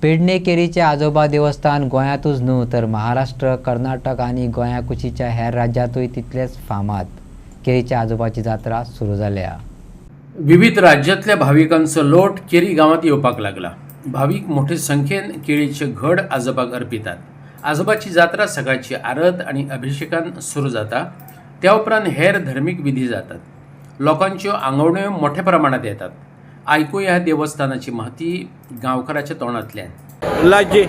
पेडणे केरीचे आजोबा देवस्थान गोंयांतूच न्हू तर महाराष्ट्र, कर्नाटक आणि गोंया कुशीच्या हेर राज्यांतूय तितलेच फामाद. केरीच्या आजोबाची जात्रा सुरू जाल्या. विविध राज्यातल्या भाविकांचं लोट केरी गावात येवपाक लागला. भाविक मोठे संख्येन केळीचे घड आजोबाक अर्पितात. आजोबाची जात्रा सकाळची आरत आणि अभिषेकान सुरू जाता. त्या उपरांत हेर धर्मीक विधी जातात. लोकांच्यो आंगवण्यो मोठ्या प्रमाणात येतात. ऐकूया देवस्थानाची महती गांवकाराच्या तोंडातल्यान. उल्हासजी,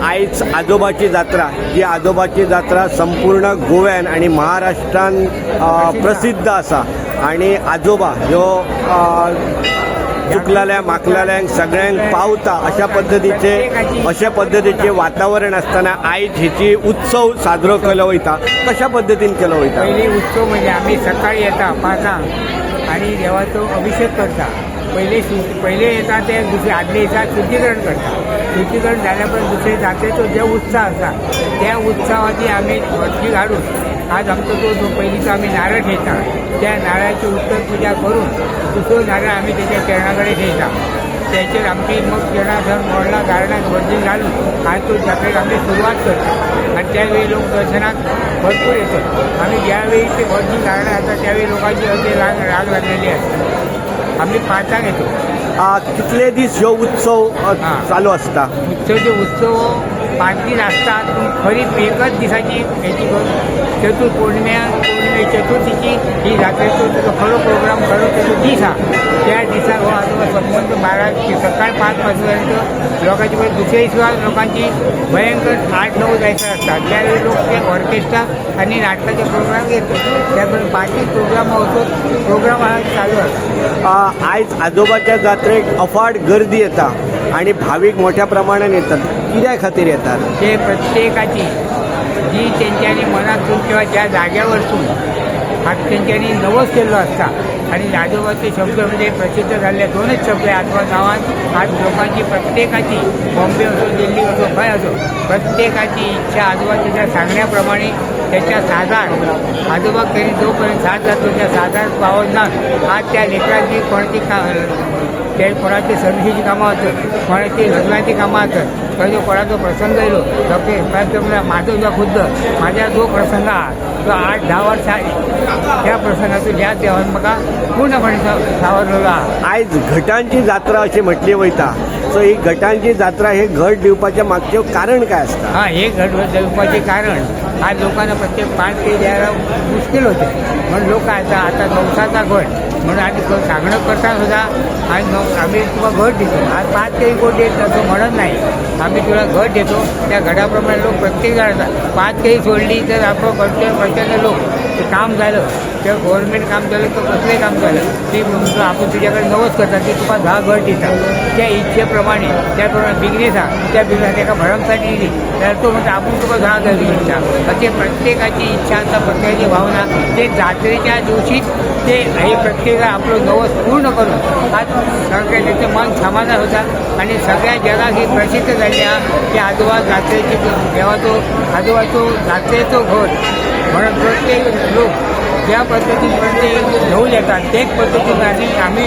आयज आजोबाची जात्रा, जी आजोबाची जात्रा संपूर्ण गोव्यान आणि महाराष्ट्रान प्रसिद्ध आसा. आणि आजोबा ह्यो चुकलेल्या माकलेल्यांक सगळ्यांक पावता अशा पद्धतीचे वातावरण असताना आयज हिची उत्सव साजरो केलो वयता. कशा पद्धतीन केलो वयता? पहिली उत्सव म्हणजे आम्ही सकाळी येता 5 आणि देवाचो अभिषेक करता. पहिले येता ते दुसरे आदले दिसा शुद्धीकरण करता. शुद्धीकरण झाल्यापर्यंत दुसरे जात्रेचो जे उत्साह आसा त्या उत्सवाची आम्ही वर्षी घालून आज आमचो जो पहिलीचा आम्ही नारळ ठेवता. त्या नारळाची उत्तर पूजा करून दुसरो नारळ आम्ही त्याच्या चरणाकडे ठेवता. त्याचेर आमची मग चरणासर मोडला गार्डनात वर्जी घालून आज तो जात्रेक आम्ही सुरुवात करतो. आणि त्यावेळी लोक दर्शनात भरपूर येतात. आम्ही ज्यावेळी ते वर्जी गार्डन असतात त्यावेळी लोकांची अगदी राग लागलेली असते. आम्ही 5 येतो. कितले दीस ह्यो उत्सव चालू असता? उत्सव 5 दीस असतात. पण खरी एकच दिसाची याची पौर्णिमे चतुर्थीची ही जात्रेचो खरो प्रोग्राम खरो त्याचा दीस हा. त्या दिसा हो आजोबा संबंध 12 सकाळ 5 वाजल्यानंतर लोकांची दुसऱ्या दिवसा लोकांची भयंकर 8-9 जायचं असतात. त्यावेळी लोक ते ऑर्केस्ट्रा आणि नाटकाचे प्रोग्राम घेतो. त्यामुळे बाकी प्रोग्राम होतो. प्रोग्राम हा चालू असतो. आयज आजोबाच्या जात्रेक अफाट गर्दी येता आणि भाविक मोठ्या प्रमाणात येतात. कित्या खातीर येतात? ते प्रत्येकाची जी त्यांच्यानी मनातून किंवा ज्या जाग्यावरसून आज त्यांच्यानी नवस केलो असता. आणि आजोबाचे शब्द म्हणजे प्रसिद्ध झालेले 2च शब्द आहे आजोबा गावात. आज लोकांची प्रत्येकाची बॉम्बे असो दिल्ली असो खंय असो प्रत्येकाची इच्छा आजोबा त्याच्या सांगण्याप्रमाणे त्याच्या साधार आजोबा कधी जोपर्यंत साथ जातो त्या साधार पावत ना. आज त्या लेकरांची ते कोणाची सर्व्हिसची कामं असतात, कोणाची लग्नाची कामं असतात. जो कोणाचा प्रसंग येलो डॉक्टर माझं जो खुद्द माझ्या जो प्रसंग हा तो 8-10 वर्ष आहे. त्या प्रसंगातून ह्या देवान म्हाका पूर्णपणे सावरलेलो हा. आयज घटांची जात्रा अशी म्हटली वयता. सो ही घटांची जात्रा हे घट दिवपाच्या मागचे कारण काय असतं? हे घट दिवपाचे कारण आज लोकांना प्रत्येक 5 केळी द्यायला मुश्किल होते. म्हणून लोक आता नवसाचा घट म्हणून आधी सांगणं करता सुद्धा आज आम्ही तुला घट देतो. आज 5 केळी कोण देत असं म्हणत नाही. आम्ही तुला घट देतो. त्या घटाप्रमाणे लोक प्रत्येक जातात. 5 केळी सोडली तर आपण प्रत्येक लोक ते काम झालं किंवा गव्हर्नमेंट काम झालं तर कसले काम झालं ते आपण तुझ्याकडे नवस करतात की तुला 10 घट देतात. त्या इच्छेप्रमाणे त्याप्रमाणे बिझनेस हा त्या बिझनेस एका भरमसाठी दिली तर तो म्हणतो आपण तुला 10 घट देतात. असे प्रत्येकाची इच्छा असतात, प्रत्येकाची भावना ते जात्रेच्या दिवशीच ते हे प्रत्येक आपलं नवस पूर्ण करून आज सगळ्या त्याचं मन समाधान होतात. आणि सगळ्या जगात ही प्रसिद्ध झाली आहे की आजोबा जात्रेची आजोबाचो जात्रेचो घट म्हणून प्रत्येक लोक ज्या पद्धतीने प्रत्येक घेऊन येतात तेच पद्धतीने आम्ही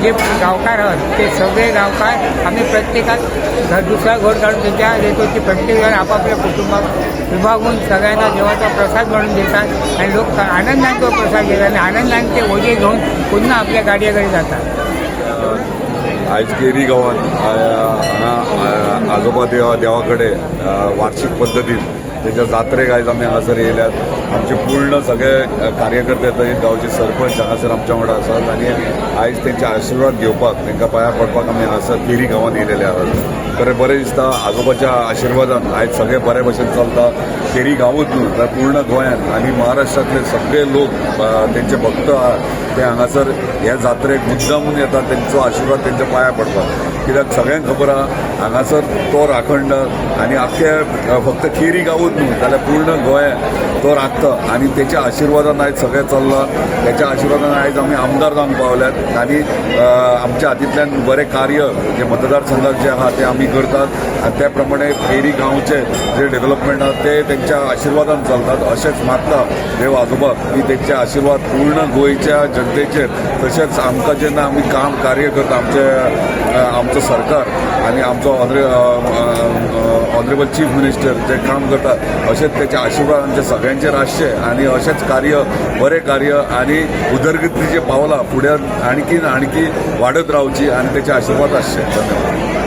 जे गावकार आहोत ते सगळे गावकार आम्ही प्रत्येकात दुसरा घट काढून त्याच्या देतो की प्रत्येकजण आपापल्या कुटुंबात विभागून सगळ्यांना देवाचा प्रसाद म्हणून देतात. आणि लोक आनंदाने तो प्रसाद घेतात आणि आनंदाने ते ओझे घेऊन पुन्हा आपल्या गाडीकडे जातात. आयज केरी गांवांत आजोबा देवाकडे वार्षिक पद्धतीन त्याच्या जात्रेक आयज आमी हांगासर येयल्यात. आमचे पूर्ण सगळे कार्यकर्ते थंय गांवचे सरपंच हांगासर आमच्या वांगडा आसात. आणि आयज तेंचे आशिर्वाद घेवपाक तेंकां पांयां पडपाक आमी हांगासर केरी गांवांत येयलेले आसात. बरें दिसता. आजोबाच्या आशिर्वादान आयज सगळे बरे भशेन चलता. केरी गांवूच न्हू तर पूर्ण गोंयांत आनी महाराष्ट्रांतले सगळे लोक तेंचे भक्त ते हांगासर ह्या जात्रेक मुद्दामून येतात. तेंचो आशिर्वाद तेंच्या पांयां पडपाक. कित्याक सगळ्यांक खबर आहा हांगासर तो राखणदार आणि आख्या फक्त केरी गांवूच न्हू जाल्यार पूर्ण गोंयांत तो राखता. आणि त्याच्या आशिर्वादान आयज सगळें चल्लां. त्याच्या आशिर्वादान आयज आमी आमदार जावन पावल्यात. आणि आमच्या हातींतल्यान बरें कार्य जे मतदारसंघात जे आहा ते आमी करतात. आणि त्या प्रमाणे केरी गांवचे जे डेव्हलपमेंट आहा ते तेंच्या आशिर्वादान चलतात. अशेंच मागता देव आजोबा की तेंचे आशिर्वाद पूर्ण गोंयच्या जनतेचेर तशेंच आमकां जेन्ना आमी काम कार्य करता आमचे आमचं सरकार आनी आमचो ऑनरेबल चीफ मिनिस्टर जे काम करतात अशेंच त्याचे आशिर्वाद आमच्या सगळ्यांचेर आसचे आनी अशेंच कार्य बरें कार्य आनी उदरगतीचे पावलां फुडें आणखी वाडत रावची आनी त्याचे आशिर्वाद आसचे. धन्यवाद.